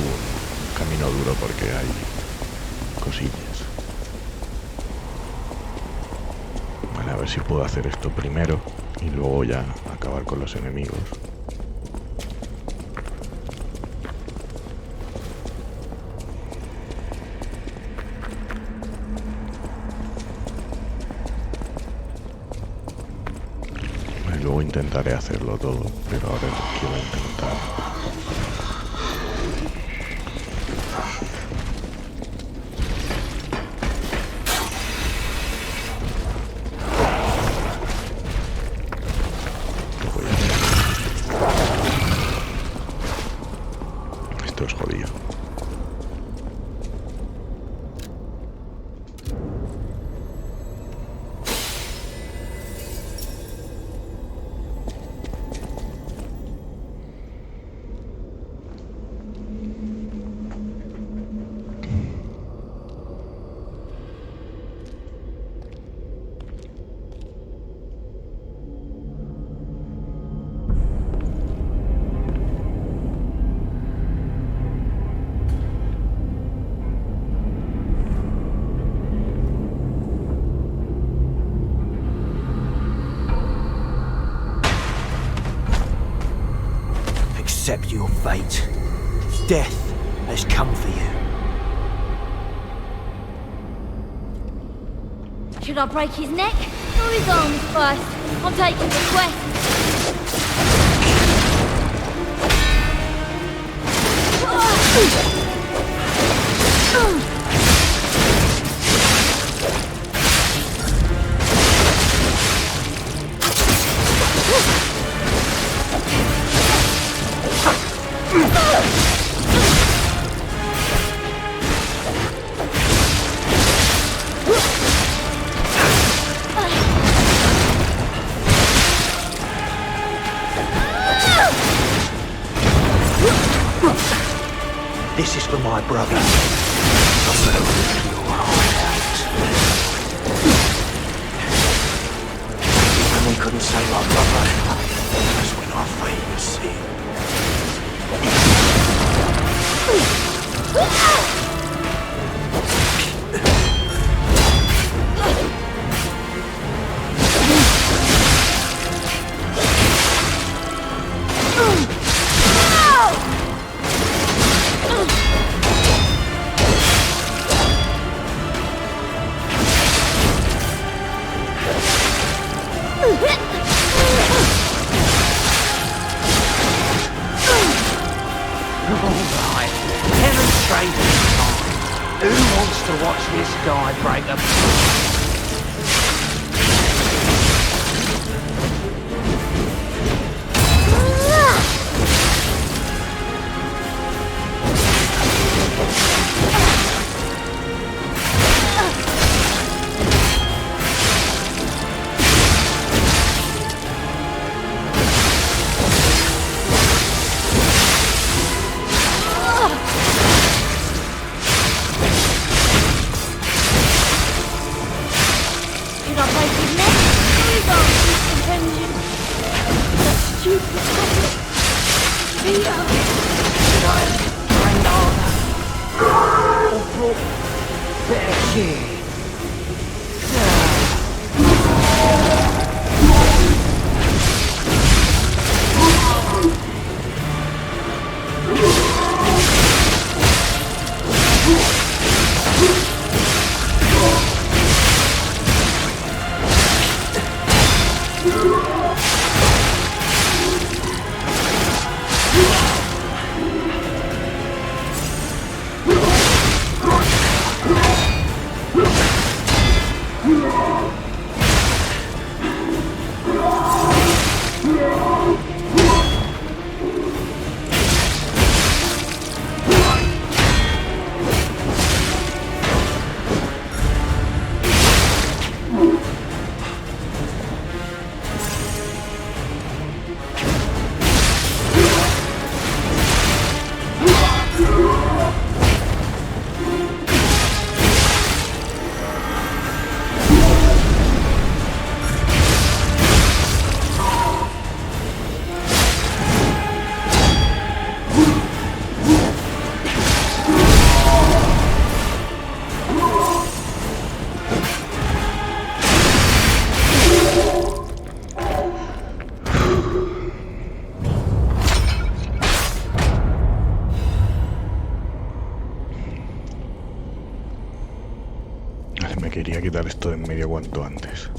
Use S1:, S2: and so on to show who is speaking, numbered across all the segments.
S1: un camino duro porque hay cosillas. Vale, a ver si puedo hacer esto primero y luego ya acabar con los enemigos. Luego intentaré hacerlo todo, pero ahora quiero intentar. ¿Qué voy a hacer? Esto es jodido.
S2: Accept your fate. Death has come for you.
S3: Should I break his neck or his arms first? I'm taking the quest.
S2: This is for my brother. I'm gonna rip your heart out. And we couldn't save our brother. That's when our fate was sealed. Who wants to watch this guy break apart?
S1: Me quería quitar esto de en medio cuanto antes.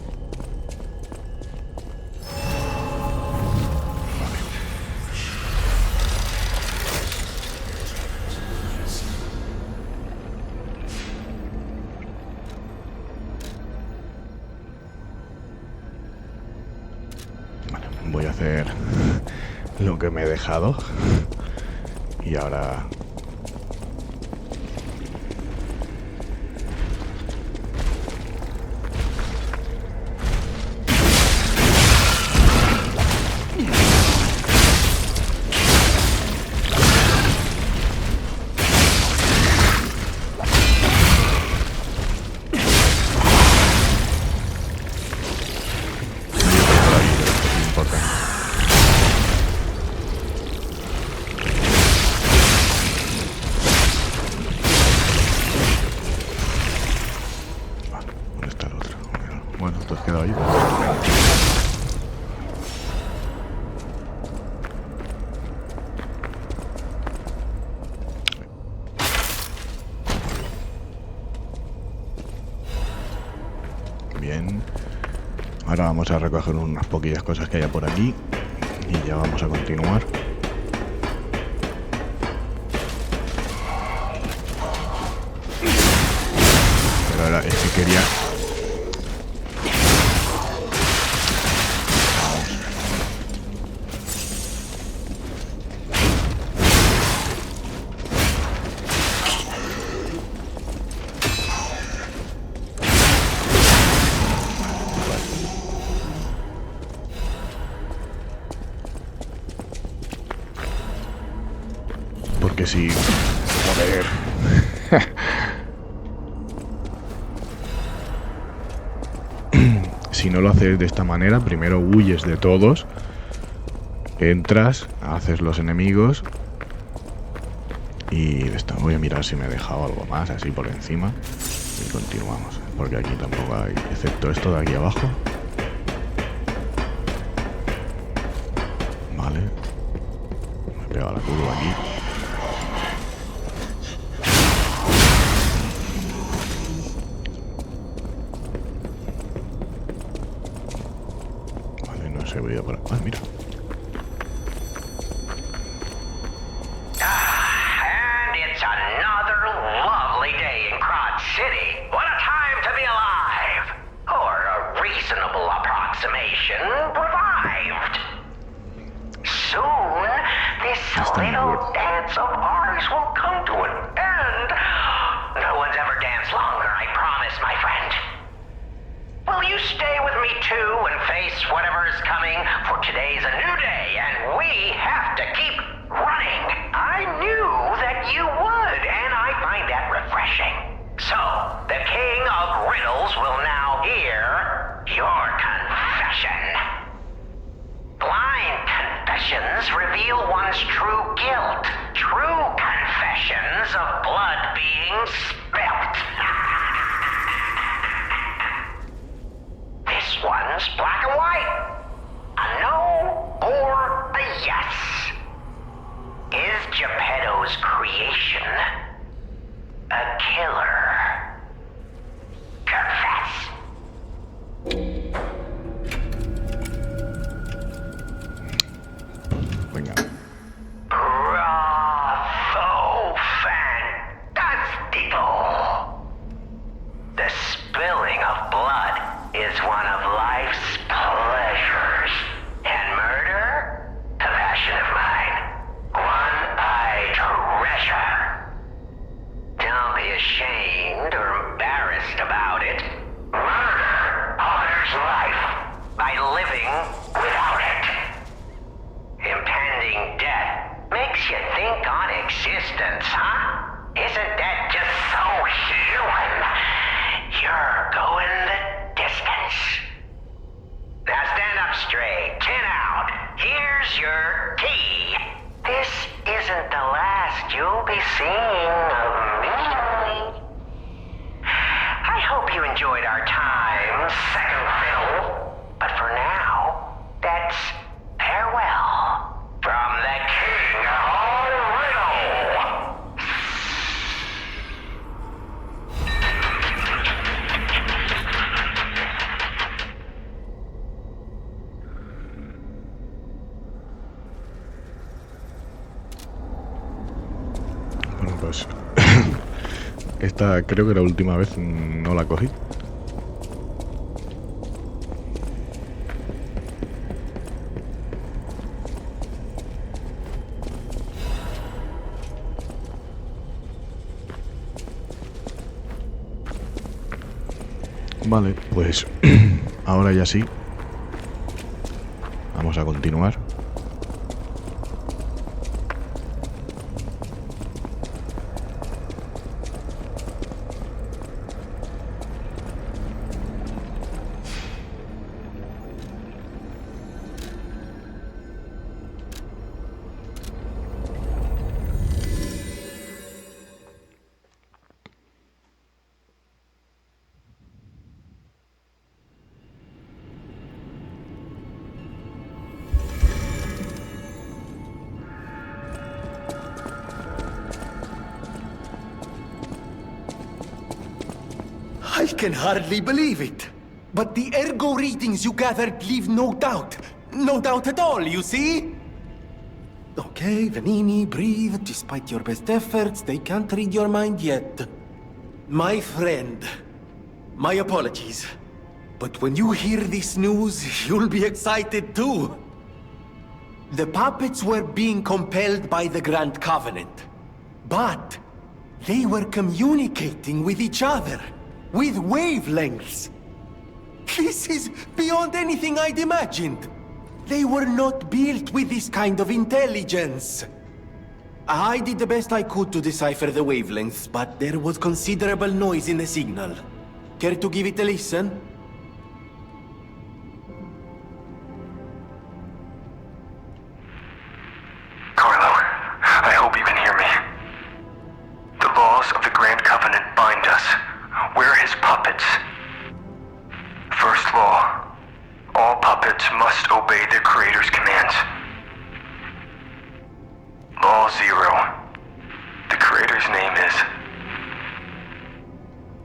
S1: Vale, voy a hacer lo que me he dejado y ahora bien. Ahora vamos a recoger unas poquillas cosas que haya por aquí y ya vamos a continuar. Pero ahora es que quería... Porque si... Joder. Si no lo haces de esta manera, primero huyes de todos, entras, haces los enemigos y voy a mirar si me he dejado algo más así por encima y continuamos, porque aquí tampoco hay, excepto esto de aquí abajo. Vale, me he pegado la curva aquí. Seguridad por... Ah, mira.
S4: And it's another lovely day in Crod City. What a time to be alive! Or a reasonable approximation revived. Soon, this little dance of ours will come to an end. No one's ever danced longer, I promise, my friend. Will you stay with me too and face whatever is coming? For today's a new day and we have to keep running. I knew that you would, and I find that refreshing. So, the King of Riddles will now hear your confession. Blind confessions reveal one's true guilt. True confessions of blood being spilt. This one's black and white. A no or a yes. Is Geppetto's creation a killer? Confess.
S1: Venga.
S4: Bravo, fantastico. The spilling of blood is one of life's pleasures. And murder? A passion of mine. One I treasure. Don't be ashamed or embarrassed about it. Murder honors life by living without it. Impending death makes you think on existence, huh? Isn't that just so human? You're going the distance. Now stand up straight, chin out. Here's your key. This isn't the last you'll be seeing of me. I hope you enjoyed our time, second fiddle. But for now, that's farewell from the King of Riddle.
S1: Esta creo que la última vez no la cogí. Vale, pues ahora ya sí. Vamos a continuar.
S2: I can hardly believe it. But the ergo readings you gathered leave no doubt. No doubt at all, you see? Okay, Vanini, breathe. Despite your best efforts, they can't read your mind yet. My friend, my apologies. But when you hear this news, you'll be excited too. The puppets were being compelled by the Grand Covenant. But they were communicating with each other. With wavelengths. This is beyond anything I'd imagined. They were not built with this kind of intelligence. I did the best I could to decipher the wavelengths, but there was considerable noise in the signal. Care to give it a listen?
S5: Carlo, I hope you can hear me. The laws of the Grand Covenant bind us. We're his puppets. First law, all puppets must obey their creator's commands. Law 0, the creator's name is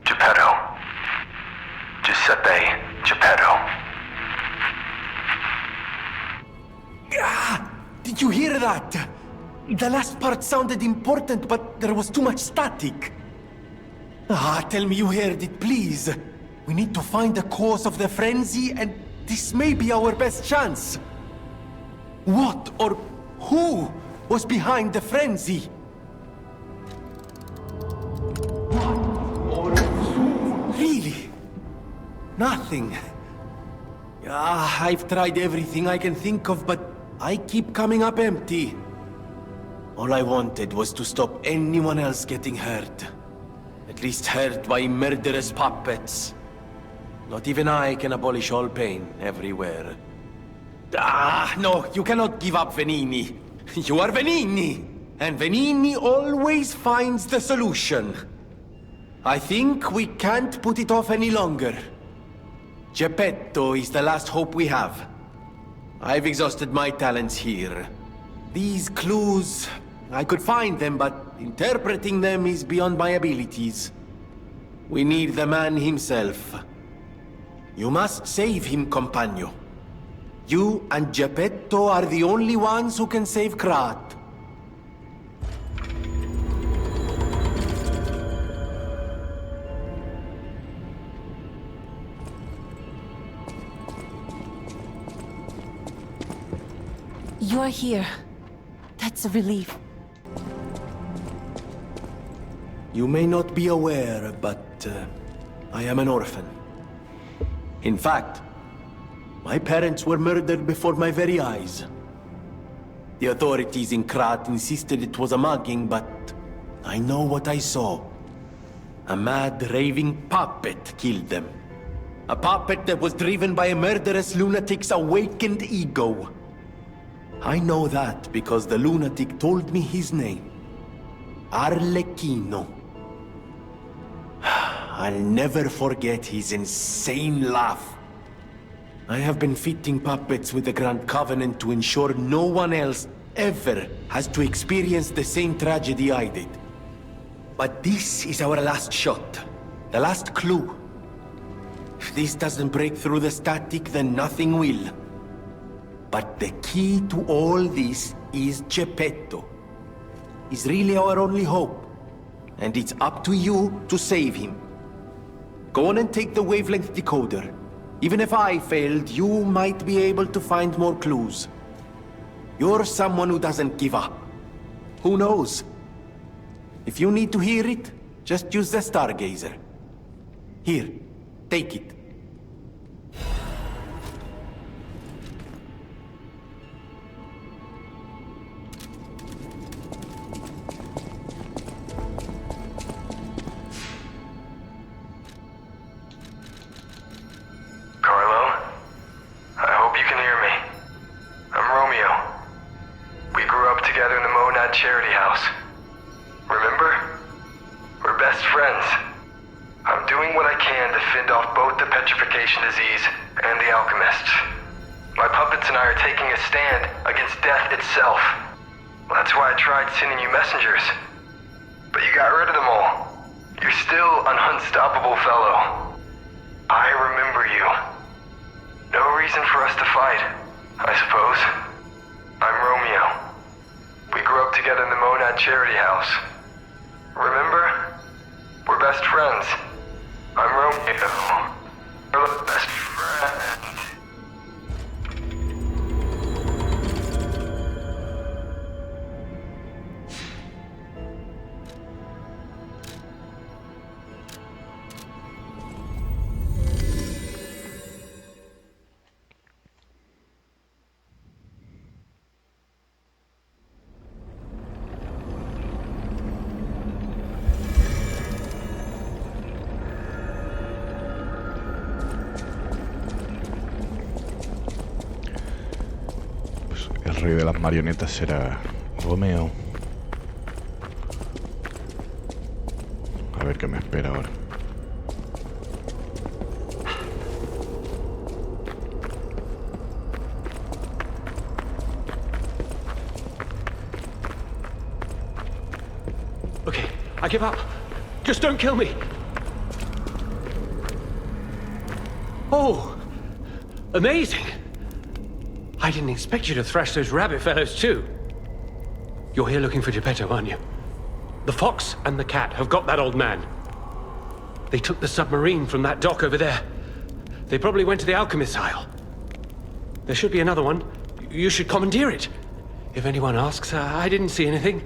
S5: Geppetto. Giuseppe Geppetto.
S2: Ah, did you hear that? The last part sounded important, but there was too much static. Ah, tell me you heard it, please. We need to find the cause of the frenzy, and this may be our best chance. What or who was behind the frenzy? Really? Nothing. Ah, I've tried everything I can think of, but I keep coming up empty. All I wanted was to stop anyone else getting hurt. At least hurt by murderous puppets. Not even I can abolish all pain everywhere. Ah, no, you cannot give up, Vanini. You are Vanini, and Vanini always finds the solution. I think we can't put it off any longer. Geppetto is the last hope we have. I've exhausted my talents here. These clues, I could find them, but interpreting them is beyond my abilities. We need the man himself. You must save him, compagno. You and Geppetto are the only ones who can save Krat.
S6: You're here. That's a relief.
S2: You may not be aware, but I am an orphan. In fact, my parents were murdered before my very eyes. The authorities in Krat insisted it was a mugging, but I know what I saw. A mad, raving puppet killed them. A puppet that was driven by a murderous lunatic's awakened ego. I know that because the lunatic told me his name. Arlecchino. I'll never forget his insane laugh. I have been fitting puppets with the Grand Covenant to ensure no one else ever has to experience the same tragedy I did. But this is our last shot. The last clue. If this doesn't break through the static, then nothing will. But the key to all this is Geppetto. He's really our only hope. And it's up to you to save him. Go on and take the wavelength decoder. Even if I failed, you might be able to find more clues. You're someone who doesn't give up. Who knows? If you need to hear it, just use the stargazer. Here, take it.
S5: Charity house. Remember? We're best friends. I'm doing what I can to fend off both the petrification disease and the alchemists. My puppets and I are taking a stand against death itself. That's why I tried sending you messengers. But you got rid of them all. You're still an unstoppable fellow. I remember you. No reason for us to fight, I suppose. I'm Romeo. We grew up together in the Monad Charity House. Remember? We're best friends. I'm Romeo. We're the best friends.
S1: El rey de las marionetas será Romeo. A ver qué me espera ahora.
S2: Okay, I give up. Just don't kill me. Oh, amazing. I didn't expect you to thrash those rabbit fellows too. You're here looking for Geppetto, aren't you? The fox and the cat have got that old man. They took the submarine from that dock over there. They probably went to the alchemist's isle. There should be another one. You should commandeer it. If anyone asks, I didn't see anything.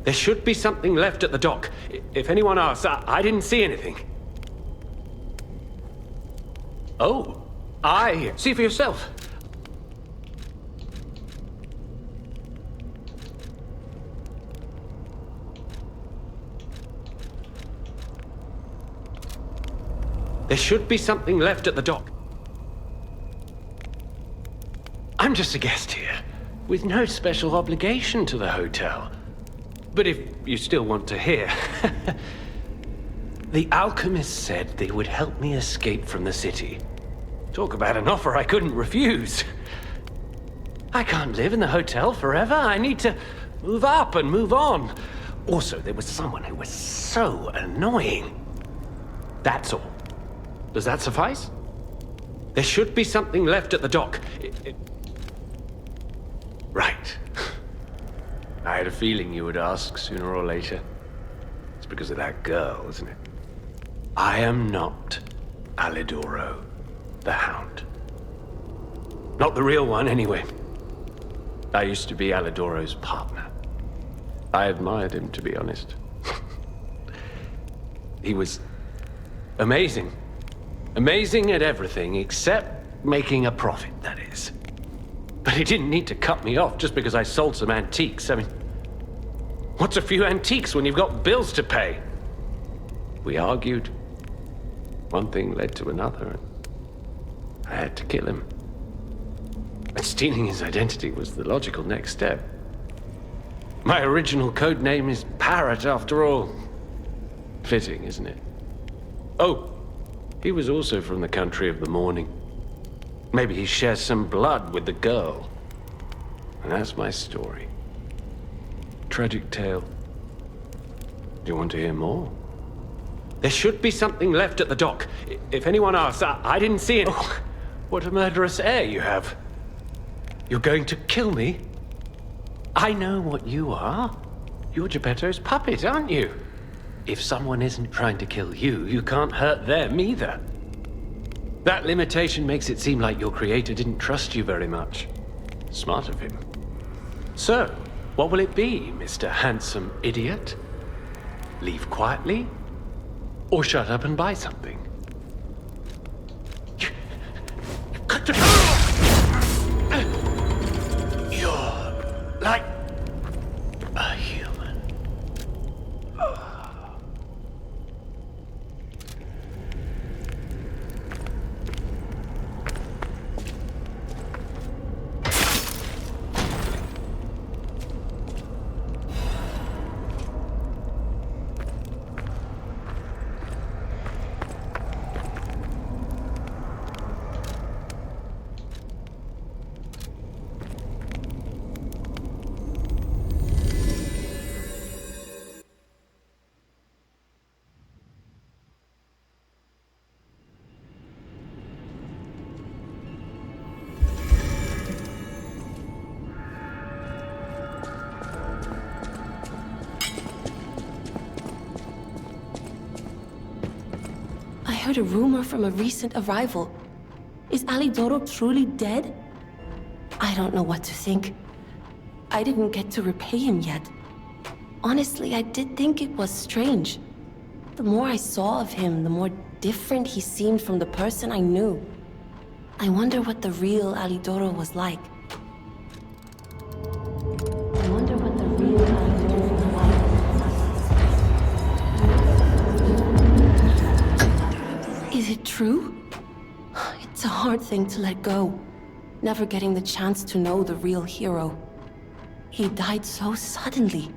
S2: There should be something left at the dock. If anyone asks, I didn't see anything. Oh, see for yourself. There should be something left at the dock. I'm just a guest here, with no special obligation to the hotel. But if you still want to hear, the alchemist said they would help me escape from the city. Talk about an offer I couldn't refuse. I can't live in the hotel forever. I need to move up and move on. Also, there was someone who was so annoying. That's all. Does that suffice? There should be something left at the dock. Right. I had a feeling you would ask sooner or later. It's because of that girl, isn't it? I am not Alidoro, the Hound. Not the real one, anyway. I used to be Alidoro's partner. I admired him, to be honest. He was amazing. Amazing at everything, except making a profit, that is. But he didn't need to cut me off just because I sold some antiques. I mean, what's a few antiques when you've got bills to pay? We argued. One thing led to another, and I had to kill him. And stealing his identity was the logical next step. My original code name is Parrot, after all. Fitting, isn't it? Oh, he was also from the country of the morning. Maybe he shares some blood with the girl. And that's my story. Tragic tale. Do you want to hear more? There should be something left at the dock. If anyone asks, I didn't see it. Oh, what a murderous air you have. You're going to kill me? I know what you are. You're Geppetto's puppet, aren't you?
S7: if someone isn't trying to kill you, you can't hurt them either. That limitation makes it seem like your creator didn't trust you very much. Smart of him. So, what will it be, Mr. Handsome Idiot? Leave quietly? Or shut up and buy something? You've got to be... You're like a human.
S6: I heard a rumor from a recent arrival. Is Alidoro truly dead? I don't know what to think. I didn't get to repay him yet. Honestly, I did think it was strange. The more I saw of him, the more different he seemed from the person I knew. I wonder what the real Alidoro was like. I wonder what the real Alidoro was like. Is it true? It's a hard thing to let go. Never getting the chance to know the real hero. He died so suddenly.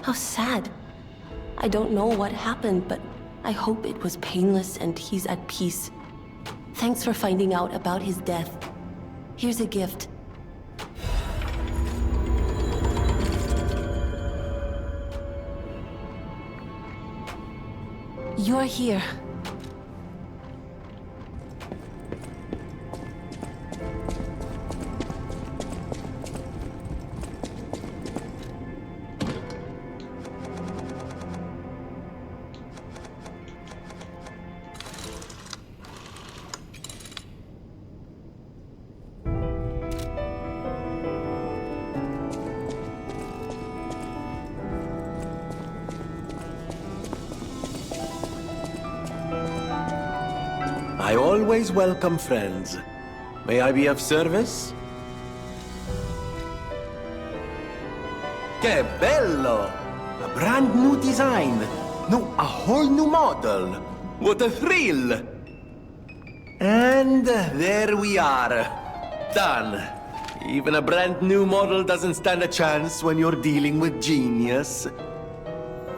S6: How sad. I don't know what happened, but I hope it was painless and he's at peace. Thanks for finding out about his death. Here's a gift. You're here.
S2: I always welcome friends. May I be of service? Que bello! A brand new design. No, a whole new model. What a thrill! And there we are. Done. Even a brand new model doesn't stand a chance when you're dealing with genius.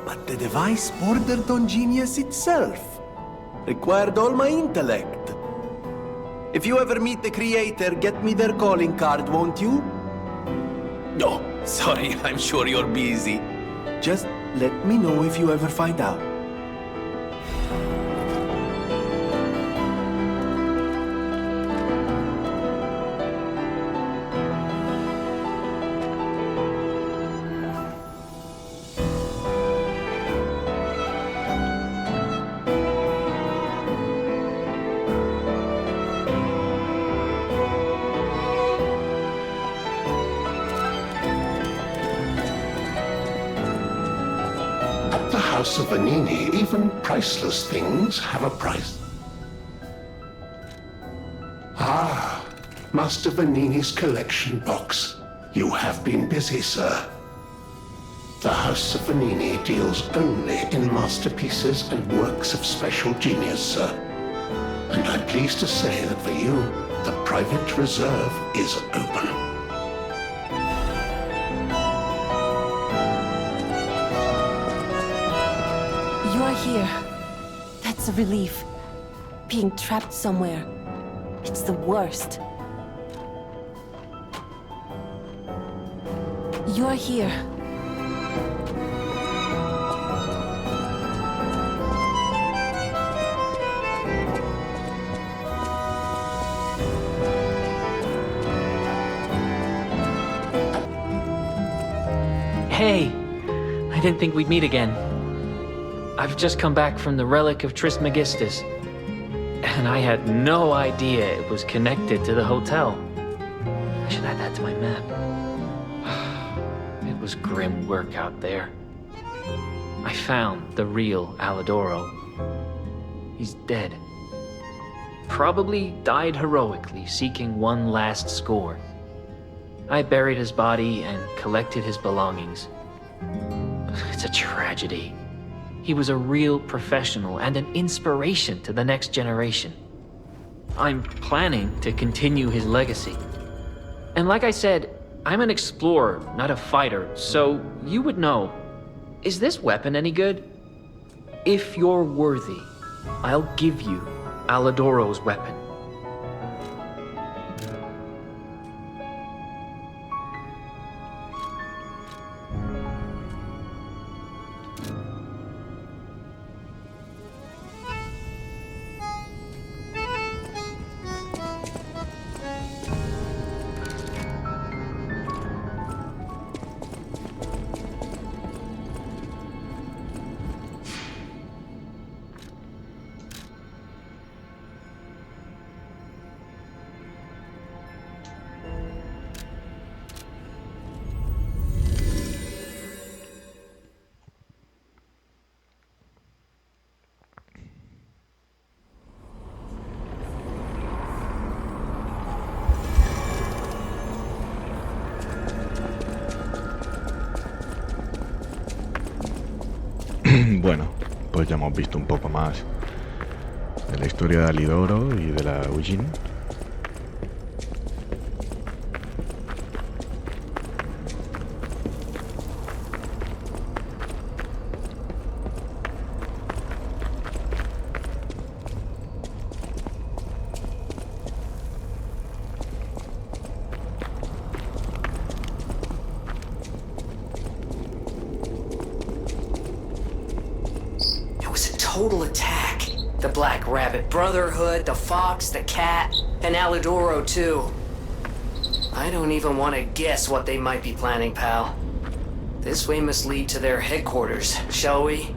S2: But the device bordered on genius itself. Required all my intellect. If you ever meet the creator, get me their calling card, won't you? No, sorry, I'm sure you're busy. Just let me know if you ever find out.
S8: House of Vanini, even priceless things have a price. Ah, Master Vanini's collection box. You have been busy, sir. The House of Vanini deals only in masterpieces and works of special genius, sir. And I'm pleased to say that for you, the private reserve is open.
S6: Here. That's a relief. Being trapped somewhere. It's the worst. You're here.
S9: Hey! I didn't think we'd meet again. I've just come back from the relic of Trismegistus, and I had no idea it was connected to the hotel. I should add that to my map. It was grim work out there. I found the real Alidoro. He's dead. Probably died heroically, seeking one last score. I buried his body and collected his belongings. It's a tragedy. He was a real professional and an inspiration to the next generation. I'm planning to continue his legacy. And like I said, I'm an explorer, not a fighter, so you would know. Is this weapon any good? If you're worthy, I'll give you Alidoro's weapon.
S1: Bueno, pues ya hemos visto un poco más de la historia de Alidoro y de la Ujin.
S10: Total attack. The Black Rabbit Brotherhood, the Fox, the Cat, and Alidoro too. I don't even want to guess what they might be planning, pal. This way must lead to their headquarters, shall we?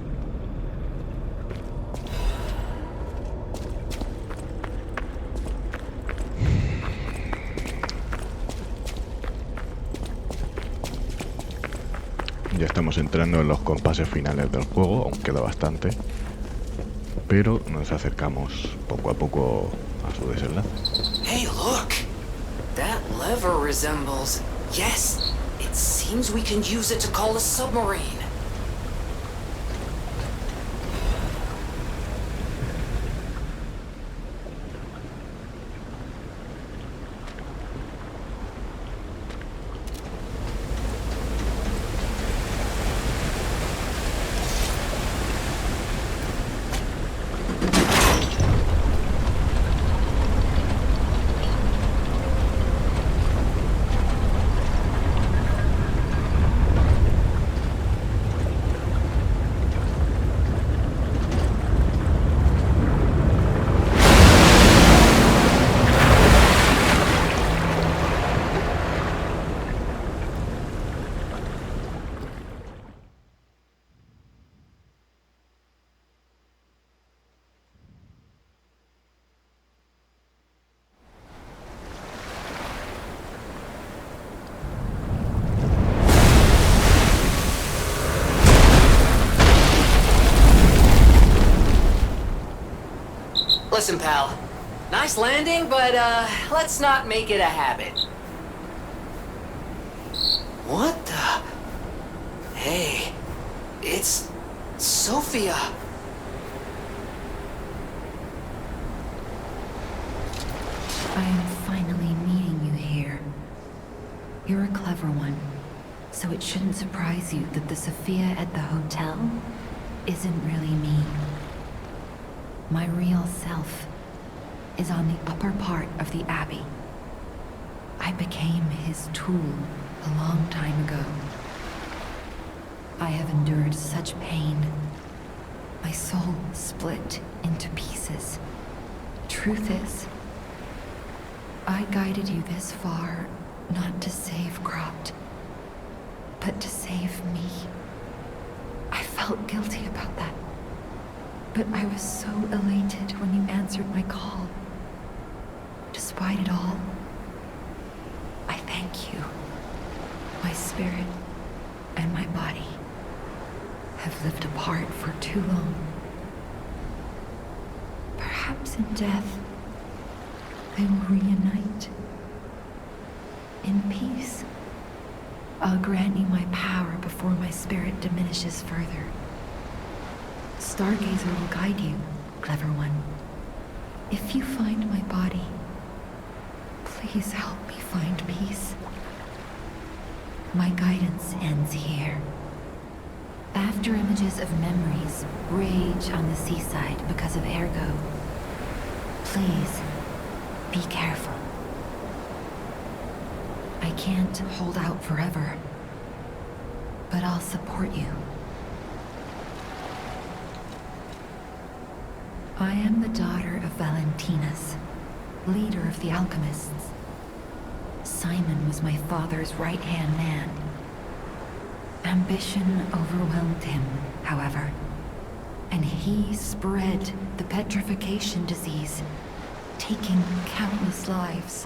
S1: Ya estamos entrando en los compases finales del juego, aún queda bastante, pero nos acercamos poco a poco a su desenlace.
S10: Hey, look! That lever resembles... Yes! It seems we can use it to call a submarine. Listen, pal. Nice landing, but, let's not make it a habit. What the... Hey, it's... Sophia.
S11: I am finally meeting you here. You're a clever one, so it shouldn't surprise you that the Sophia at the hotel isn't really me. My real self is on the upper part of the Abbey. I became his tool a long time ago. I have endured such pain. My soul split into pieces. Truth is, I guided you this far not to save Cropt, but to save me. I felt guilty about that. But I was so elated when you answered my call. Despite it all, I thank you. My spirit and my body have lived apart for too long. Perhaps in death, they will reunite. In peace, I'll grant you my power before my spirit diminishes further. Stargazer will guide you, clever one. If you find my body, please help me find peace. My guidance ends here. After images of memories rage on the seaside because of Ergo, please be careful. I can't hold out forever, but I'll support you. I am the daughter of Valentinus, leader of the alchemists. Simon was my father's right-hand man. Ambition overwhelmed him, however, and he spread the petrification disease, taking countless lives.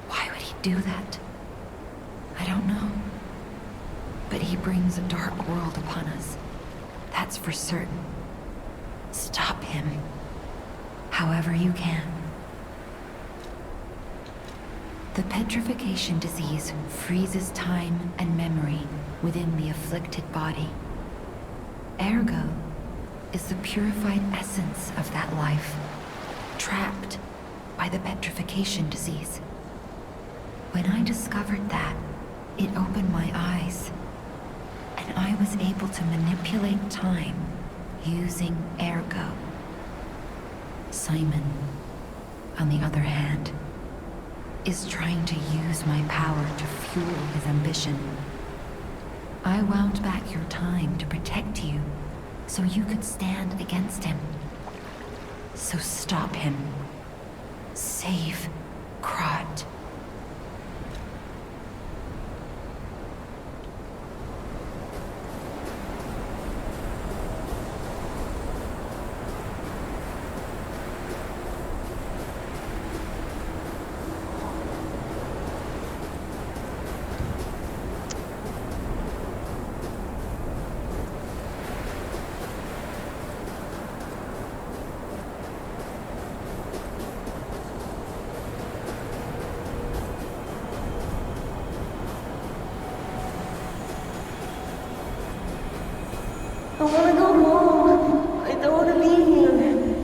S11: Why would he do that? I don't know. But he brings a dark world upon us. That's for certain. Stop him, however you can. The petrification disease freezes time and memory within the afflicted body. Ergo is the purified essence of that life, trapped by the petrification disease. When I discovered that, it opened my eyes, and I was able to manipulate time using Ergo. Simon, on the other hand, is trying to use my power to fuel his ambition. I wound back your time to protect you, so you could stand against him. So stop him. Save Krat.
S6: I wanna go home. I don't wanna be here.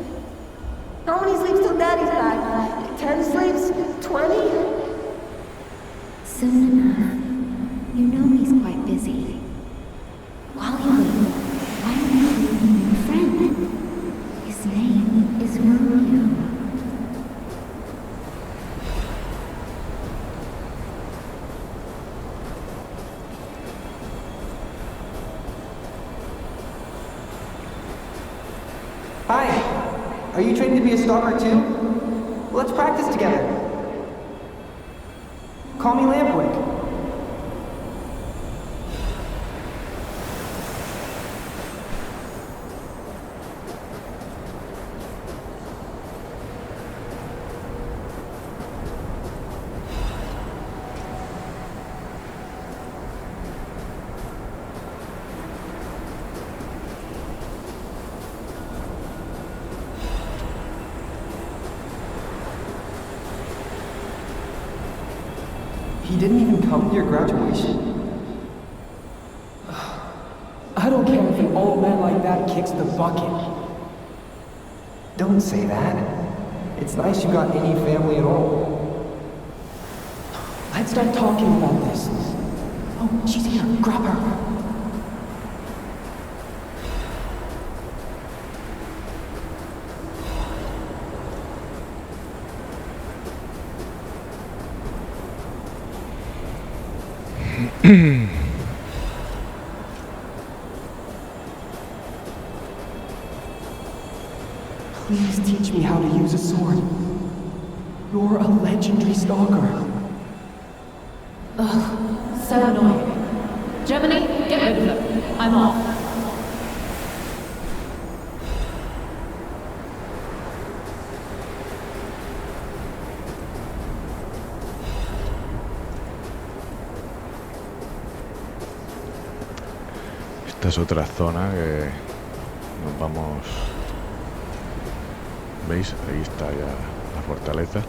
S6: How many sleeps till Daddy's back? 10 sleeps? 20?
S11: Soon enough. You know he's quite busy. While you wait, why don't you meet a new friend? His name is Mario.
S12: Hi! Are you training to be a stalker too? Let's practice together. Call me Lampwick. He didn't even come to your graduation?
S13: I don't care if an old man like that kicks the bucket.
S12: Don't say that. It's nice you got any family at all.
S13: Let's start talking about this. Oh, she's here. Grab her. Please teach me how to use a sword. You're a legendary stalker.
S14: Ugh, so annoying. Germany, get rid of them. I'm off.
S1: es otra zona que nos vamos... ¿Veis? Ahí está ya la fortaleza.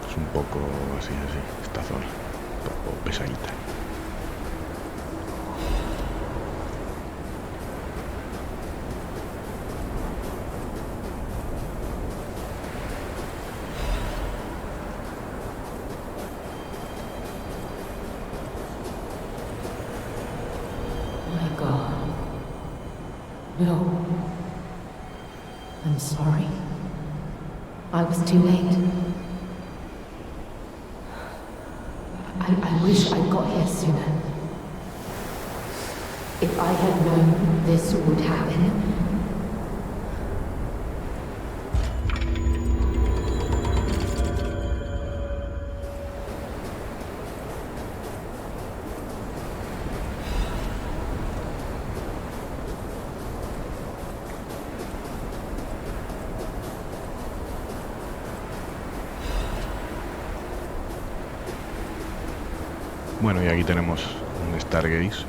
S1: Es un poco así, esta zona. Un poco pesadita.
S11: No. I'm sorry. I was too late. I wish I got here sooner. If I had known this would happen...
S1: Bueno, y aquí tenemos un Stargaze.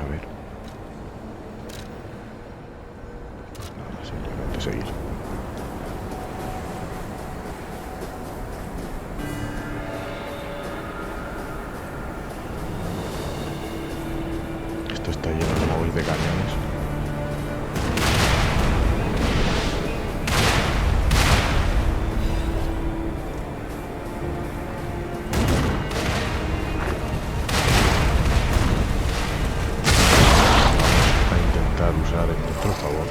S1: A ver. Pues nada, simplemente seguir. Esto está lleno de móvil de cañones. Usar en nuestro favor.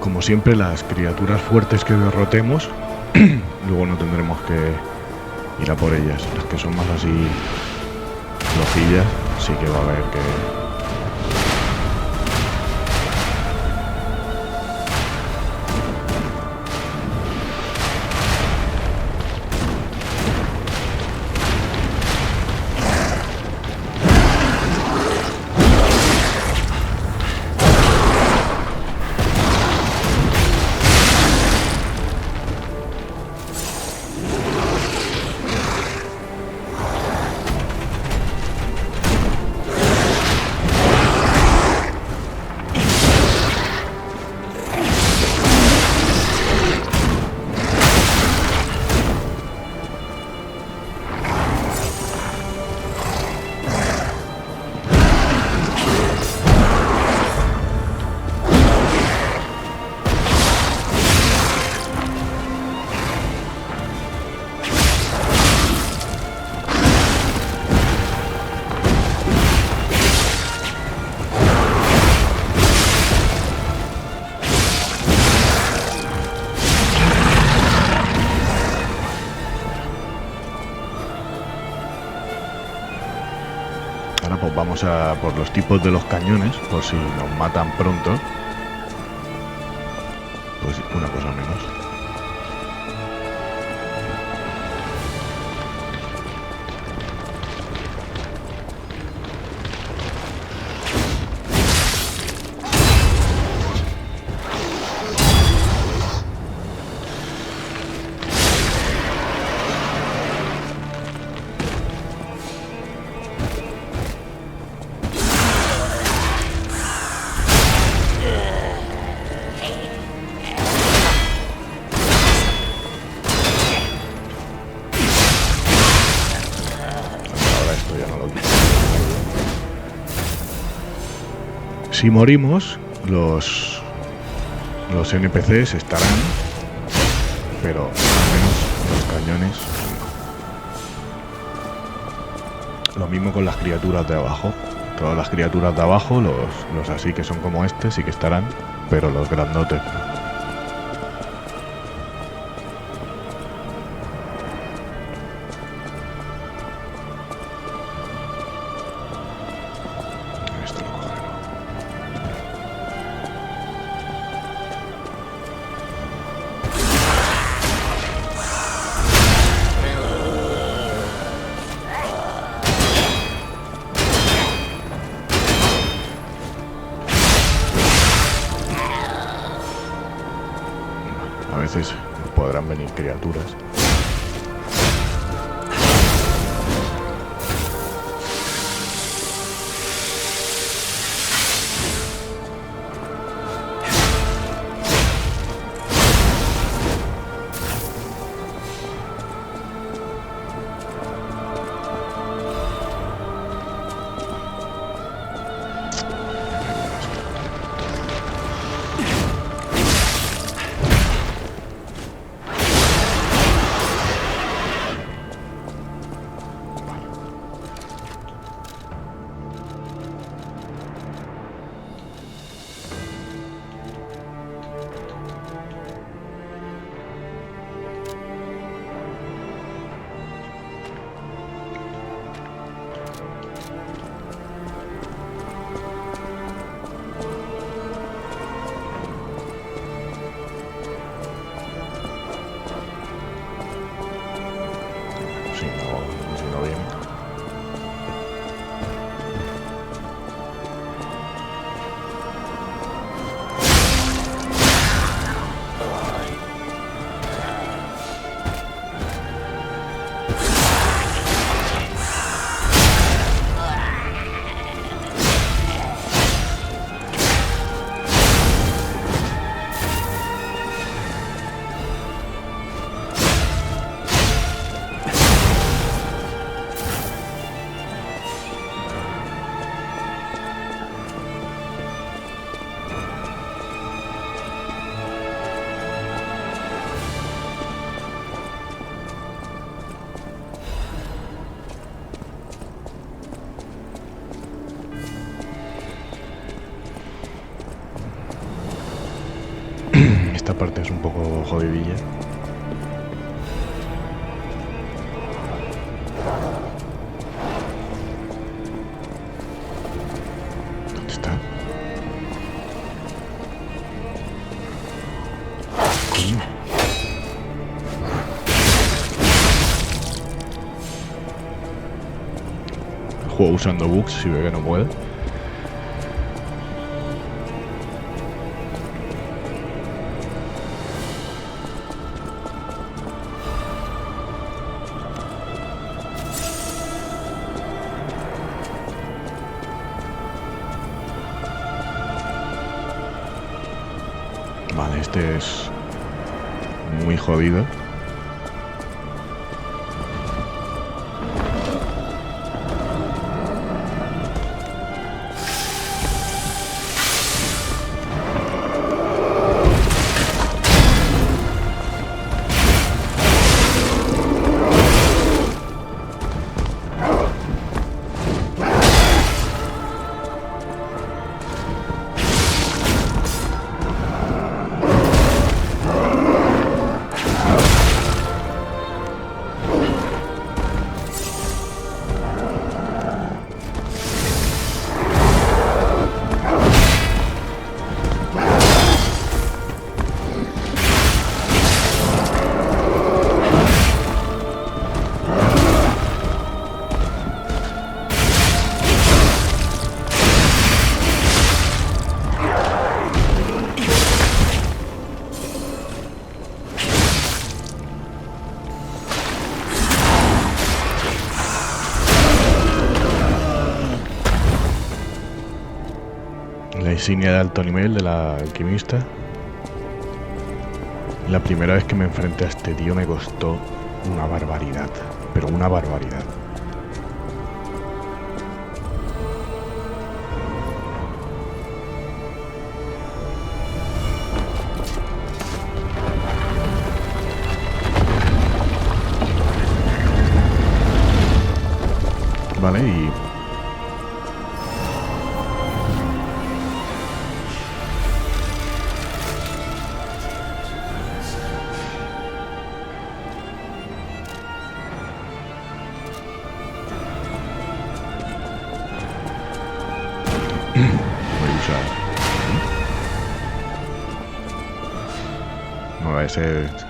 S1: Como siempre, las criaturas fuertes que derrotemos, luego no tendremos que ir a por ellas. Las que son más así flojillas, sí que va a haber que... Ahora pues vamos a por los tipos de los cañones, por si nos matan pronto. Pues una cosa menos. Si morimos, los NPCs estarán, pero al menos los cañones. Lo mismo con las criaturas de abajo. Todas las criaturas de abajo, los así que son como este, sí que estarán, pero los grandotes no. A veces podrán venir criaturas. Esta parte es un poco jodidilla. ¿Dónde está? Coño. El juego usando bugs si ve que no puede. Vale, este es muy jodido. La insignia de alto nivel de la alquimista. La primera vez que me enfrenté a este tío me costó una barbaridad, pero una barbaridad. ¿vale? Y voy a usar. No va a ser.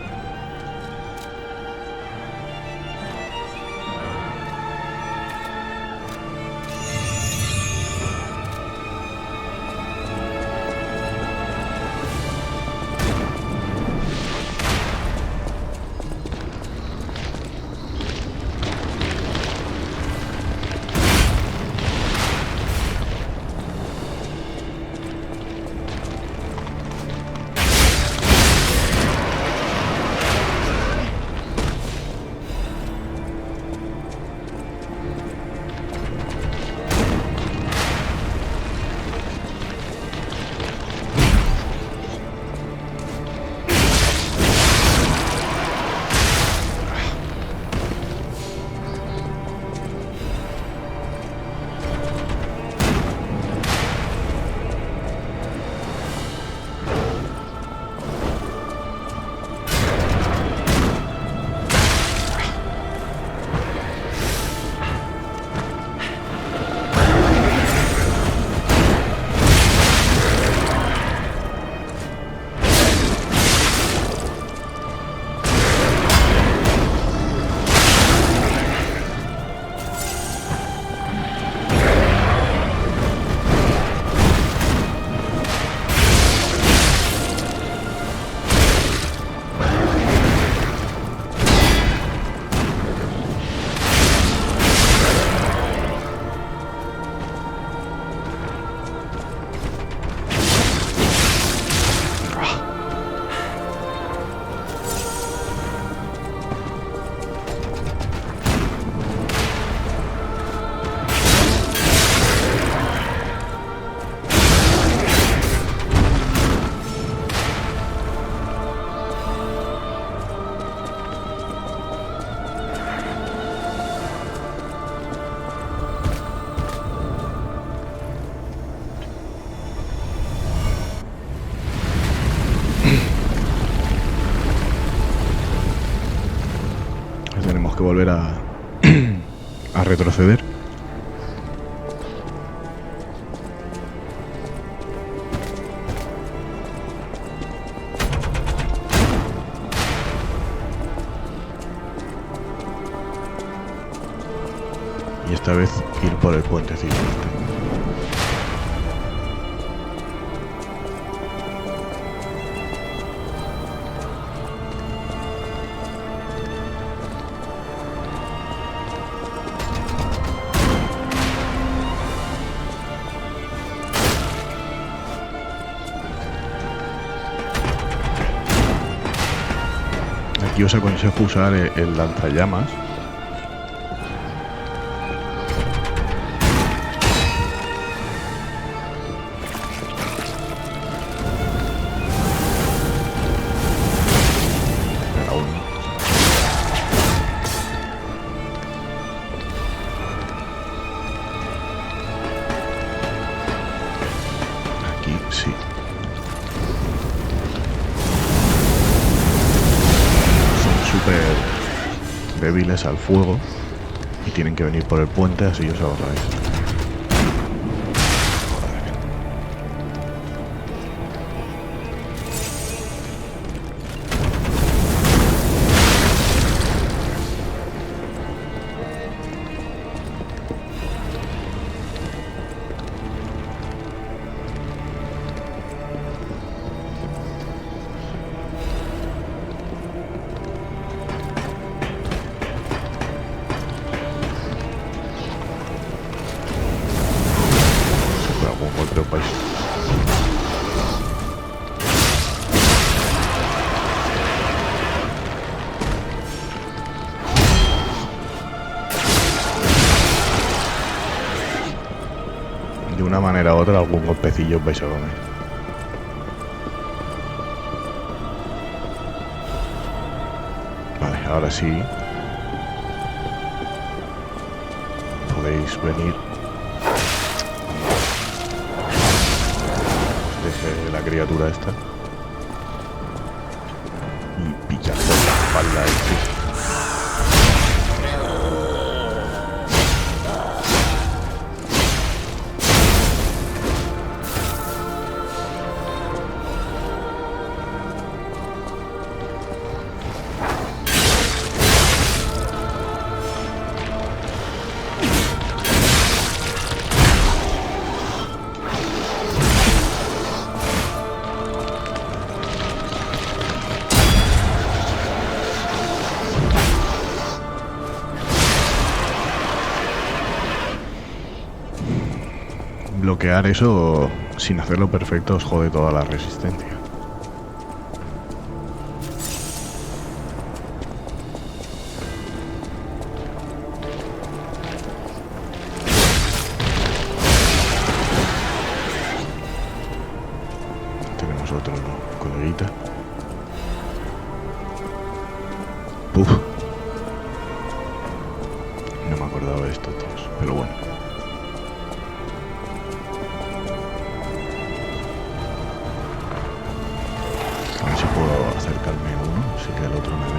S1: Que volver a retroceder. Y esta vez ir por el puentecito este. Aquí os aconsejo usar el lanzallamas. Pero aún no. Aquí sí. Súper débiles al fuego y tienen que venir por el puente, así os ahorráis. Otro país. De una manera u otra algún golpecillo os vais a comer. Vale, ahora sí podéis venir. Deje la criatura esta y pillar por la espalda y sí. Bloquear eso sin hacerlo perfecto os jode toda la resistencia. Tenemos otro coleguita. Puf. No me acordaba de estos dos, pero bueno. A ver si puedo acercarme a uno, si que el otro me ve.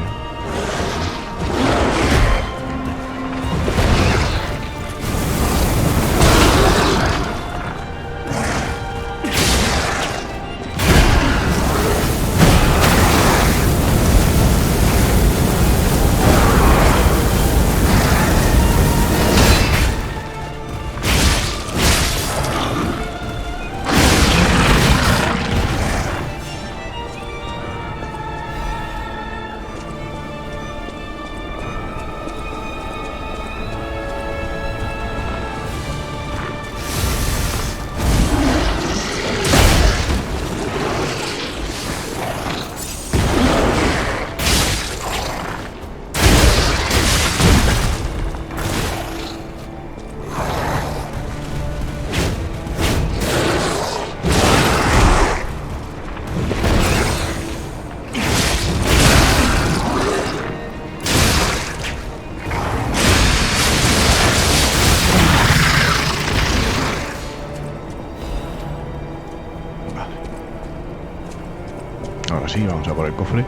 S1: Ahora sí, vamos a por el cofre.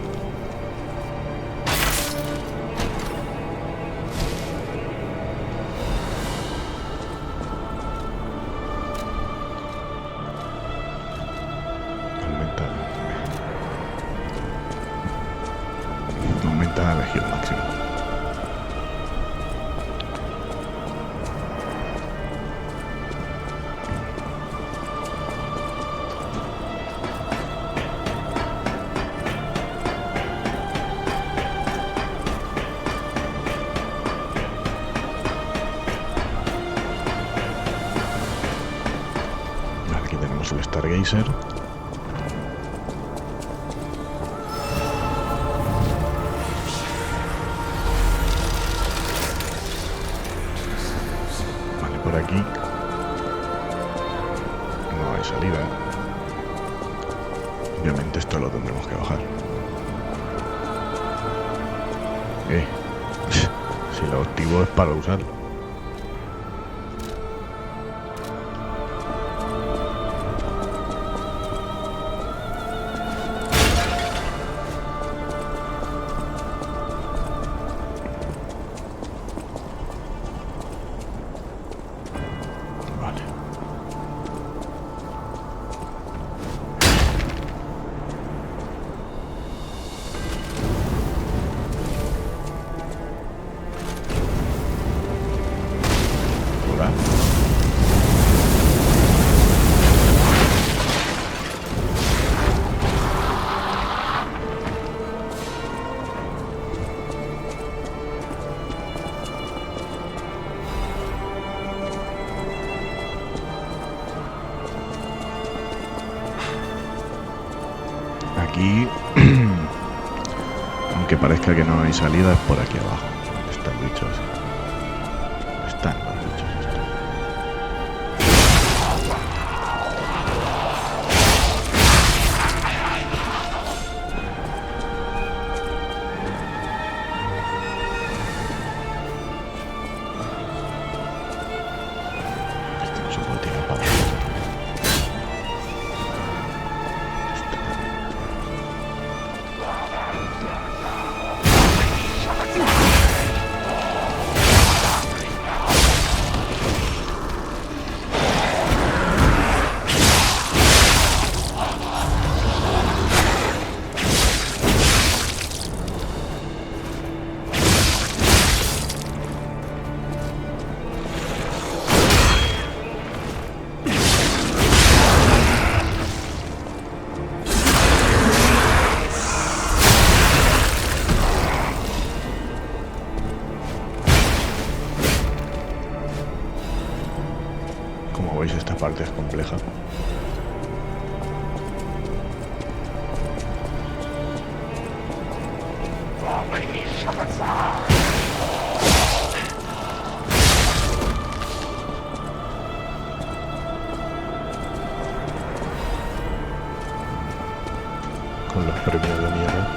S1: Aumenta la legión máxima. Aquí tenemos el Stargazer. Vale, por aquí no hay salida. Obviamente esto lo tendremos que bajar. Si lo activo es para usarlo. Aquí, aunque parezca que no hay salida, es por aquí abajo. Están bichos. Están los bichos estos. Con los premios de mierda.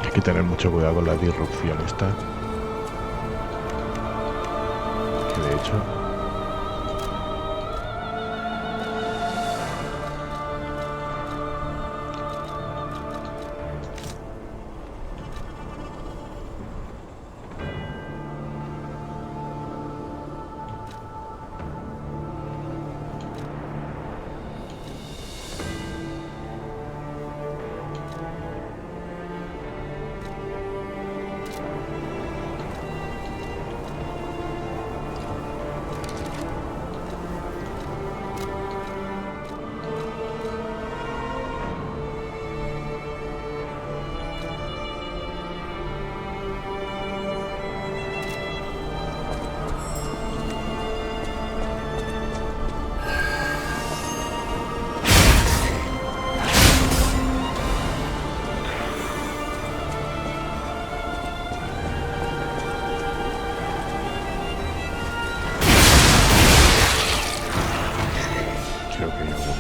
S1: Hay que tener mucho cuidado con la disrupción esta. Que de hecho... Creo que hay algunos.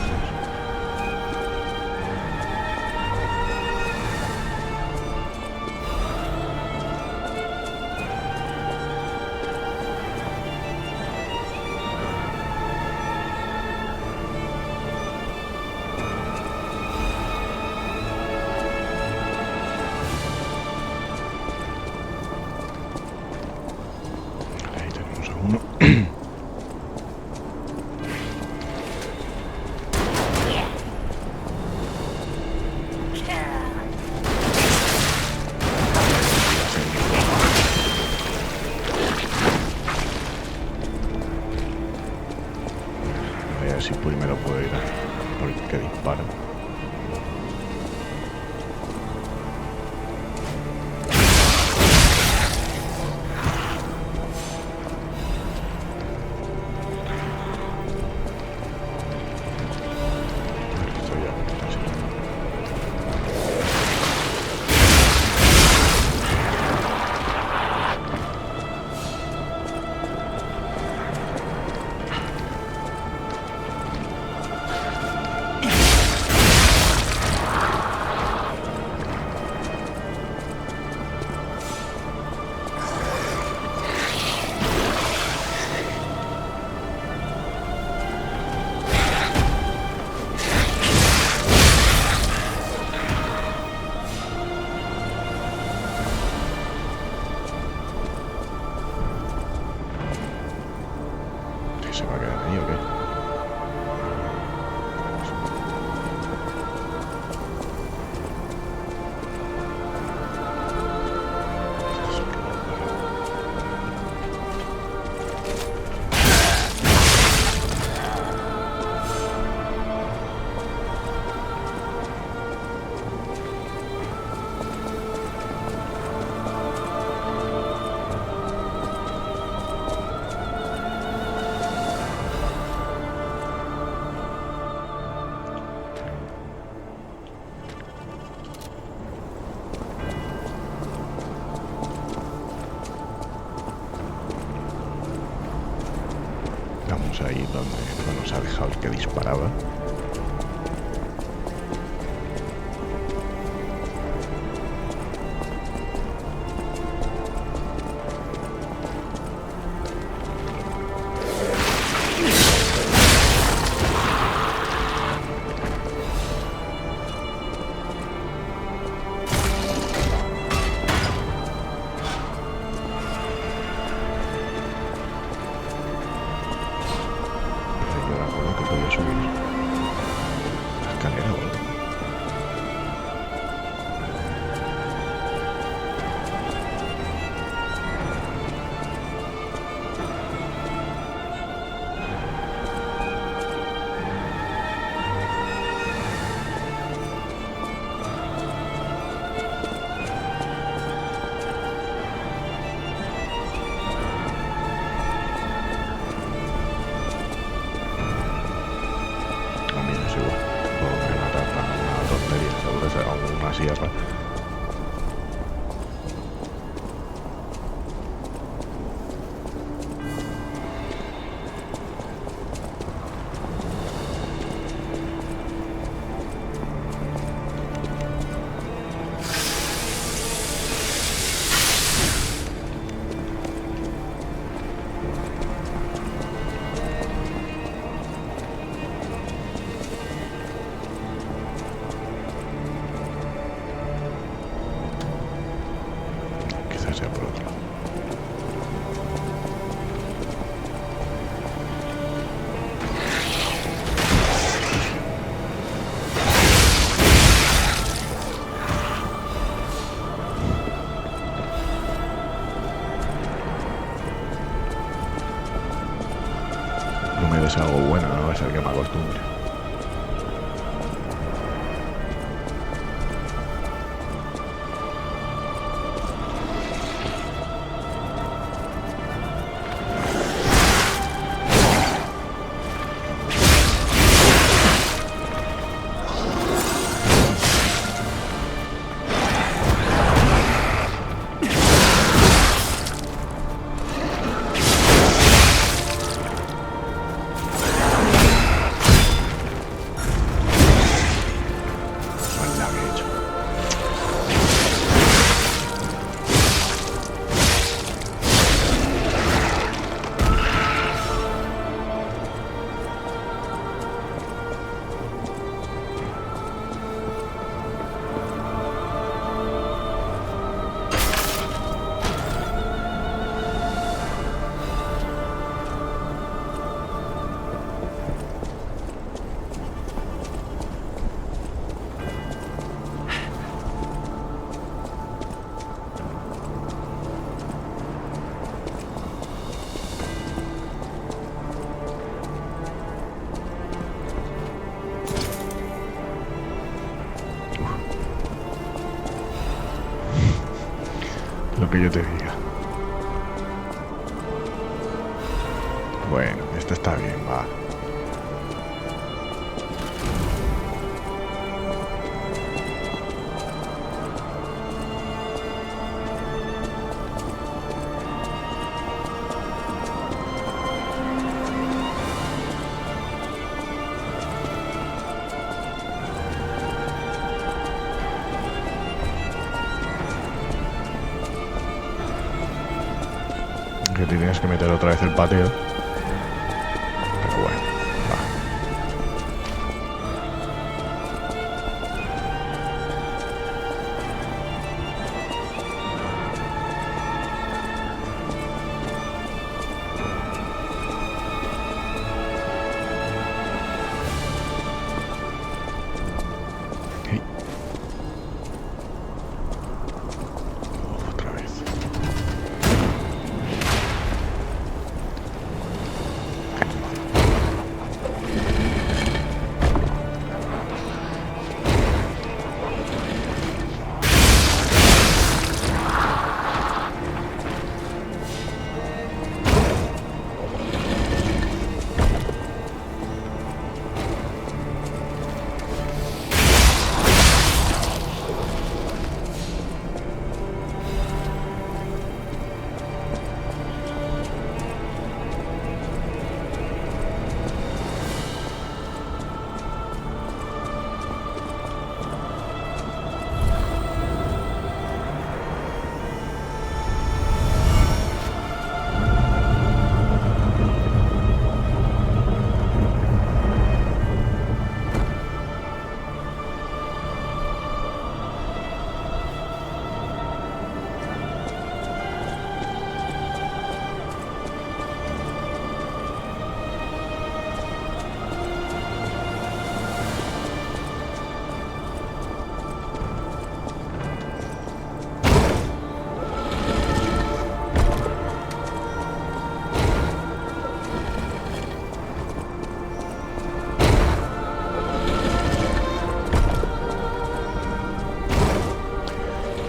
S1: Ahí tenemos a uno. A ver si primero puedo ir a por el que dispara. Esto ya, así. ¿Se va a quedar ahí o qué? Vamos ahí donde nos ha dejado el que disparaba. subir. Escalera o algo. Sierra. Sea por otro lado. No me des algo bueno, no va a ser que me acostumbre. Lo que yo te diga. Bueno, esto está bien, va. Que tienes que meter otra vez el pateo. Pero bueno, va. Hey. Otra vez.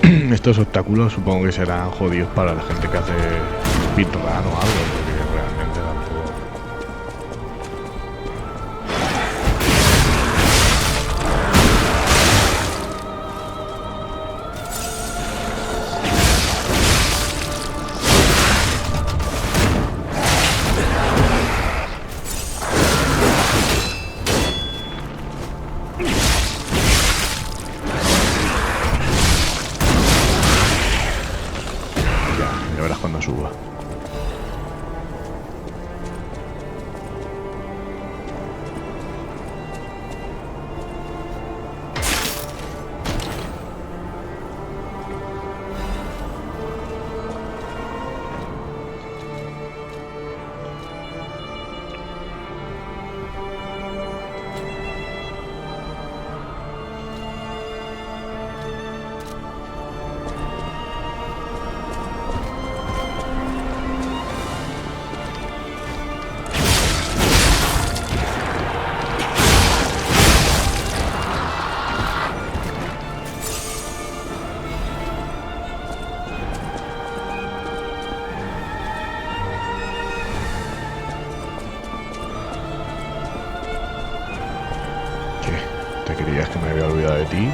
S1: estos obstáculos supongo que serán jodidos para la gente que hace speedrun o algo, porque realmente tampoco... Ya verás cuando suba. ¿Te creías que me había olvidado de ti?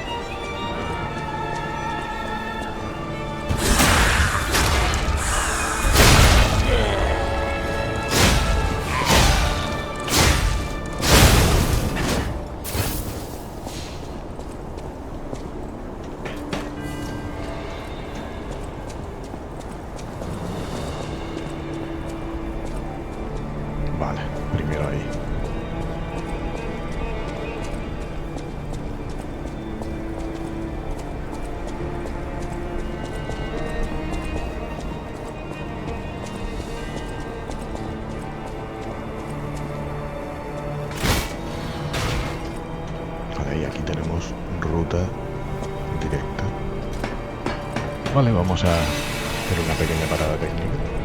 S1: Vale, primero ahí. Vale, y aquí tenemos ruta directa. Vale, vamos a hacer una pequeña parada técnica.